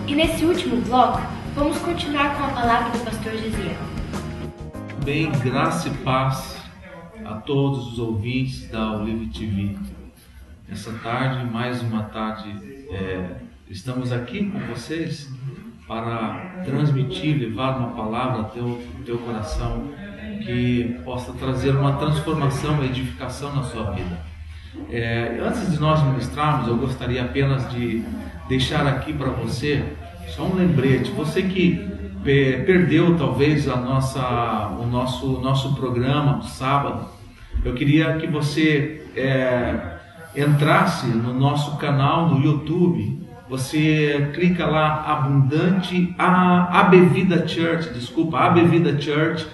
E nesse último bloco, vamos continuar com a palavra do pastor Gesiel. Bem, graça e paz a todos os ouvintes da Olive TV. Essa tarde, mais uma tarde, estamos aqui com vocês para transmitir, levar uma palavra ao teu coração que possa trazer uma transformação, uma edificação na sua vida. Antes de nós ministrarmos, eu gostaria apenas de deixar aqui para você só um lembrete. Você que perdeu talvez o nosso programa do sábado, eu queria que você entrasse no nosso canal no YouTube. Você clica lá AB Vida Church,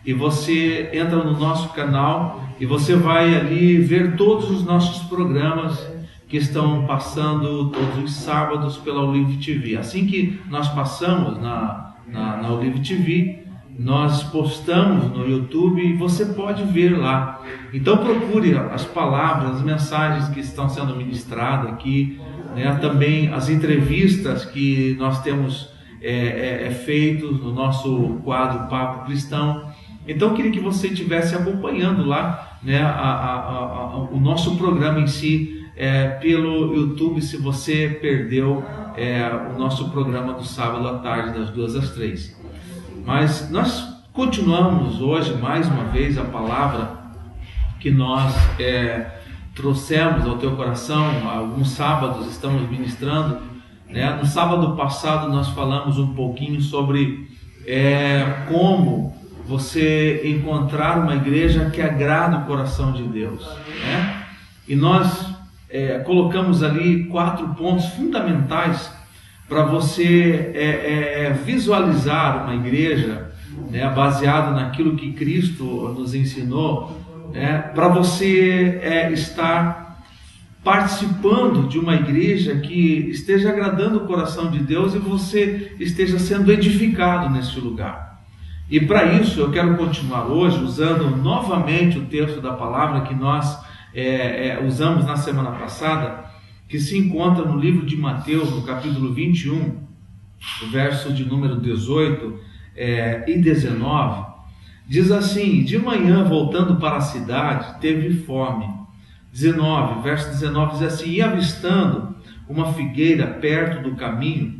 e você entra no nosso canal e você vai ali ver todos os nossos programas que estão passando todos os sábados pela Olive TV. Assim que nós passamos na Olive TV, nós postamos no YouTube e você pode ver lá. Então procure as palavras, as mensagens que estão sendo ministradas aqui, né? Também as entrevistas que nós temos feito no nosso quadro Papo Cristão. Então eu queria que você estivesse acompanhando lá, né, o nosso programa em si, pelo YouTube, se você perdeu o nosso programa do sábado à tarde, das 2 às 3. Mas nós continuamos hoje, mais uma vez, a palavra que nós trouxemos ao teu coração. Alguns sábados estamos ministrando, né? No sábado passado nós falamos um pouquinho sobre como você encontrar uma igreja que agrada o coração de Deus, né? E nós colocamos ali 4 pontos fundamentais para você visualizar uma igreja, né, baseado naquilo que Cristo nos ensinou, né, para você estar participando de uma igreja que esteja agradando o coração de Deus e você esteja sendo edificado nesse lugar. E para isso eu quero continuar hoje usando novamente o texto da palavra que nós usamos na semana passada, que se encontra no livro de Mateus, no capítulo 21, o verso de número 18 e 19, diz assim: de manhã, voltando para a cidade, teve fome. 19, verso 19 diz assim: e avistando uma figueira perto do caminho,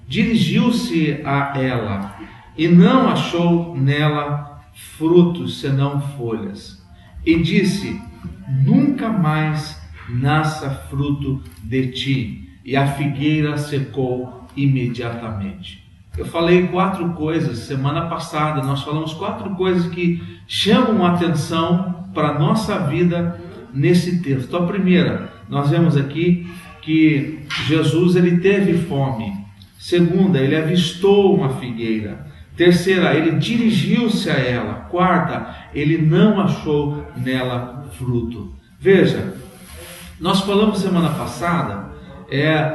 dirigiu-se a ela, e não achou nela frutos, senão folhas. E disse: nunca mais nasça fruto de ti. E a figueira secou imediatamente. Eu falei 4 coisas semana passada. Nós falamos 4 coisas que chamam a atenção para a nossa vida nesse texto. A primeira, nós vemos aqui que Jesus ele teve fome. Segunda, ele avistou uma figueira. Terceira, ele dirigiu-se a ela. Quarta, ele não achou nela fruto. Veja, nós falamos semana passada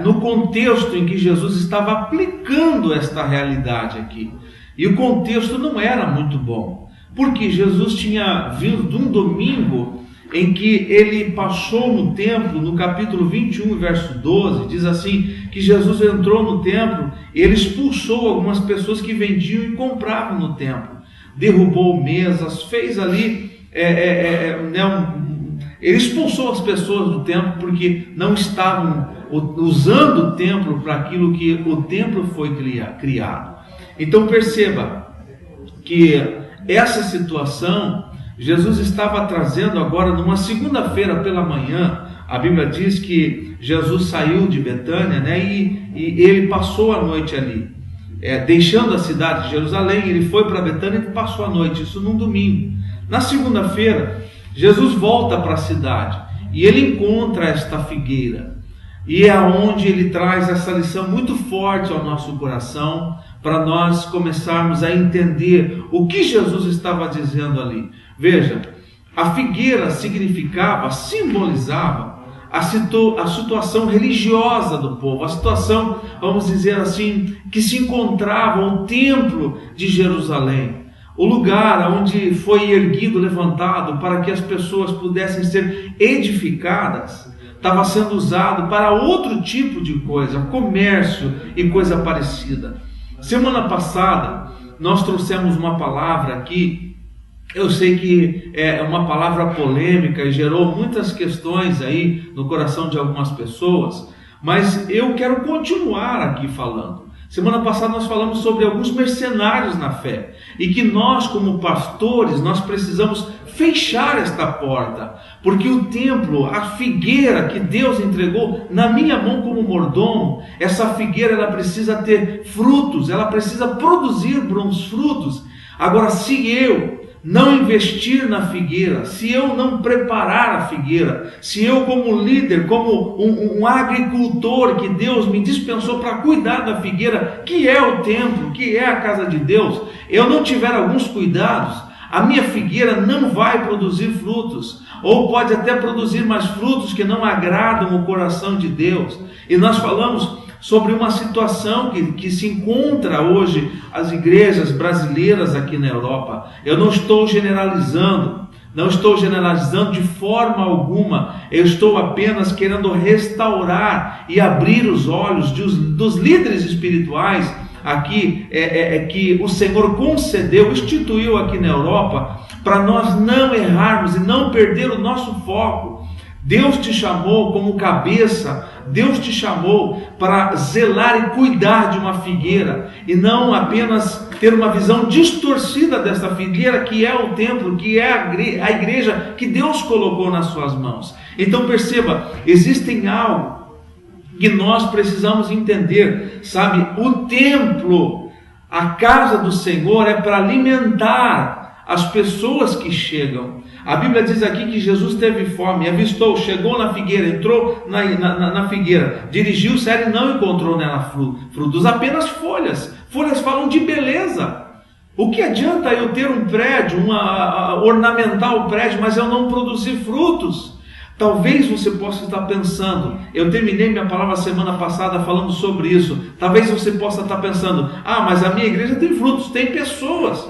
no contexto em que Jesus estava aplicando esta realidade aqui. E o contexto não era muito bom, porque Jesus tinha vindo de um domingo em que ele passou no templo. No capítulo 21, verso 12, diz assim, que Jesus entrou no templo e ele expulsou algumas pessoas que vendiam e compravam no templo, derrubou mesas, fez ali, ele expulsou as pessoas do templo porque não estavam usando o templo para aquilo que o templo foi criado. Então perceba que essa situação Jesus estava trazendo agora numa segunda-feira pela manhã. A Bíblia diz que Jesus saiu de Betânia, né, e ele passou a noite ali, deixando a cidade de Jerusalém. Ele foi para Betânia e passou a noite, isso num domingo. Na segunda-feira, Jesus volta para a cidade e ele encontra esta figueira, e é onde ele traz essa lição muito forte ao nosso coração, para nós começarmos a entender o que Jesus estava dizendo ali. Veja, a figueira simbolizava a situação religiosa do povo, a situação, vamos dizer assim, que se encontrava o templo de Jerusalém, o lugar onde foi erguido, levantado, para que as pessoas pudessem ser edificadas estava sendo usado para outro tipo de coisa, comércio e coisa parecida. Semana passada nós trouxemos uma palavra aqui, eu sei que é uma palavra polêmica e gerou muitas questões aí no coração de algumas pessoas, mas eu quero continuar aqui falando. Semana passada nós falamos sobre alguns mercenários na fé e que nós, como pastores, nós precisamos fechar esta porta, porque o templo, a figueira que Deus entregou na minha mão como mordomo, essa figueira ela precisa ter frutos, ela precisa produzir bons frutos. Agora, se eu não investir na figueira, se eu não preparar a figueira, se eu como líder, como um agricultor que Deus me dispensou para cuidar da figueira, que é o templo, que é a casa de Deus, eu não tiver alguns cuidados, a minha figueira não vai produzir frutos, ou pode até produzir mais frutos que não agradam o coração de Deus. E nós falamos sobre uma situação que se encontra hoje as igrejas brasileiras aqui na Europa. Eu não estou generalizando de forma alguma, eu estou apenas querendo restaurar e abrir os olhos dos líderes espirituais aqui, que o Senhor concedeu, instituiu aqui na Europa, para nós não errarmos e não perder o nosso foco. Deus te chamou como cabeça, Deus te chamou para zelar e cuidar de uma figueira, e não apenas ter uma visão distorcida dessa figueira, que é o templo, que é a igreja que Deus colocou nas suas mãos. Então perceba, existem algo que nós precisamos entender, sabe? O templo, a casa do Senhor, é para alimentar as pessoas que chegam. A Bíblia diz aqui que Jesus teve fome, avistou, chegou na figueira, entrou na figueira, dirigiu-se e não encontrou nela frutos, apenas folhas. Folhas falam de beleza. O que adianta eu ter um prédio, ornamentar o prédio, mas eu não produzir frutos? Talvez você possa estar pensando, eu terminei minha palavra semana passada falando sobre isso, talvez você possa estar pensando, mas a minha igreja tem frutos, tem pessoas,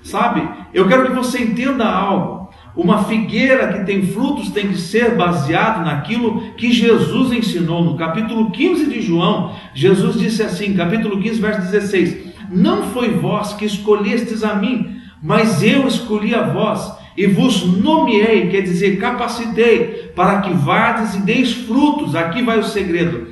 sabe? Eu quero que você entenda algo. Uma figueira que tem frutos tem que ser baseado naquilo que Jesus ensinou. No capítulo 15 de João, Jesus disse assim, capítulo 15, verso 16: não foi vós que escolhestes a mim, mas eu escolhi a vós, e vos nomeei, quer dizer, capacitei, para que vades e deis frutos. Aqui vai o segredo: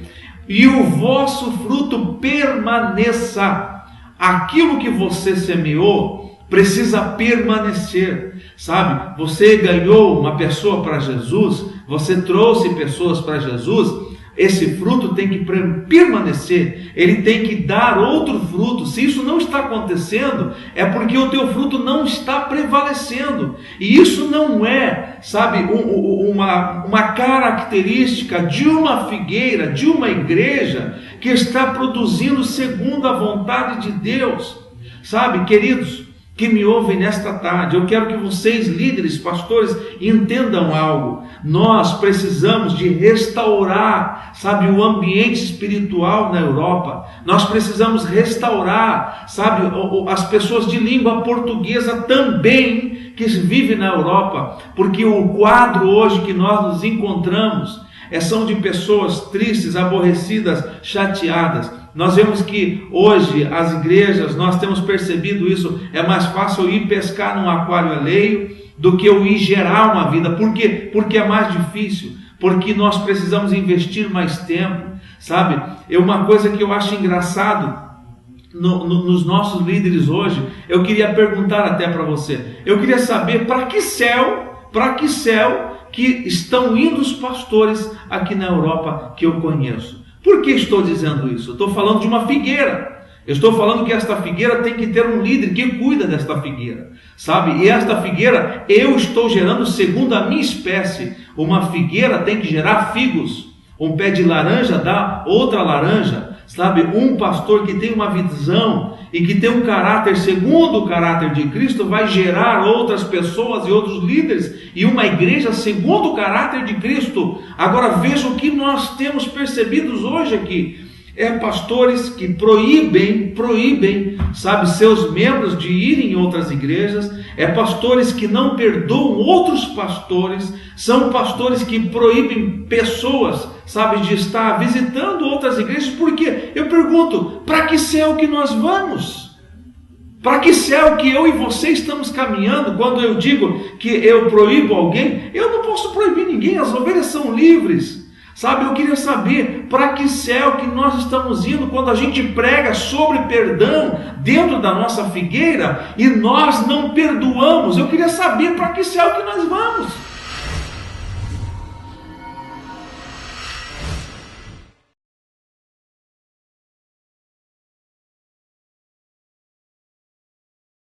e o vosso fruto permaneça. Aquilo que você semeou precisa permanecer, sabe? Você ganhou uma pessoa para Jesus, você trouxe pessoas para Jesus, esse fruto tem que permanecer, ele tem que dar outro fruto. Se isso não está acontecendo, é porque o teu fruto não está prevalecendo, e isso não é, sabe, uma característica de uma figueira, de uma igreja que está produzindo segundo a vontade de Deus, sabe, queridos que me ouvem nesta tarde, eu quero que vocês, líderes, pastores, entendam algo. Nós precisamos de restaurar, sabe, o ambiente espiritual na Europa. Nós precisamos restaurar, sabe, as pessoas de língua portuguesa também que vivem na Europa, porque o quadro hoje que nós nos encontramos são de pessoas tristes, aborrecidas, chateadas. Nós vemos que hoje as igrejas, nós temos percebido isso, é mais fácil eu ir pescar num aquário alheio do que eu ir gerar uma vida. Por quê? Porque é mais difícil, porque nós precisamos investir mais tempo, sabe? Uma coisa que eu acho engraçado nos nossos líderes hoje, eu queria perguntar até para você, eu queria saber para que céu que estão indo os pastores aqui na Europa que eu conheço. Por que estou dizendo isso? Eu estou falando de uma figueira. Eu estou falando que esta figueira tem que ter um líder que cuida desta figueira, sabe? E esta figueira eu estou gerando segundo a minha espécie. Uma figueira tem que gerar figos. Um pé de laranja dá outra laranja, sabe? Um pastor que tem uma visão e que tem um caráter segundo o caráter de Cristo vai gerar outras pessoas e outros líderes, e uma igreja segundo o caráter de Cristo. Agora veja o que nós temos percebido hoje aqui. É pastores que proíbem, sabe, seus membros de irem em outras igrejas. É pastores que não perdoam outros pastores. São pastores que proíbem pessoas, sabe, de estar visitando outras igrejas. Porque eu pergunto, para que céu que nós vamos? Para que céu que eu e você estamos caminhando? Quando eu digo que eu proíbo alguém, eu não posso proibir ninguém, as ovelhas são livres. Sabe, eu queria saber para que céu que nós estamos indo quando a gente prega sobre perdão dentro da nossa figueira e nós não perdoamos. Eu queria saber para que céu que nós vamos.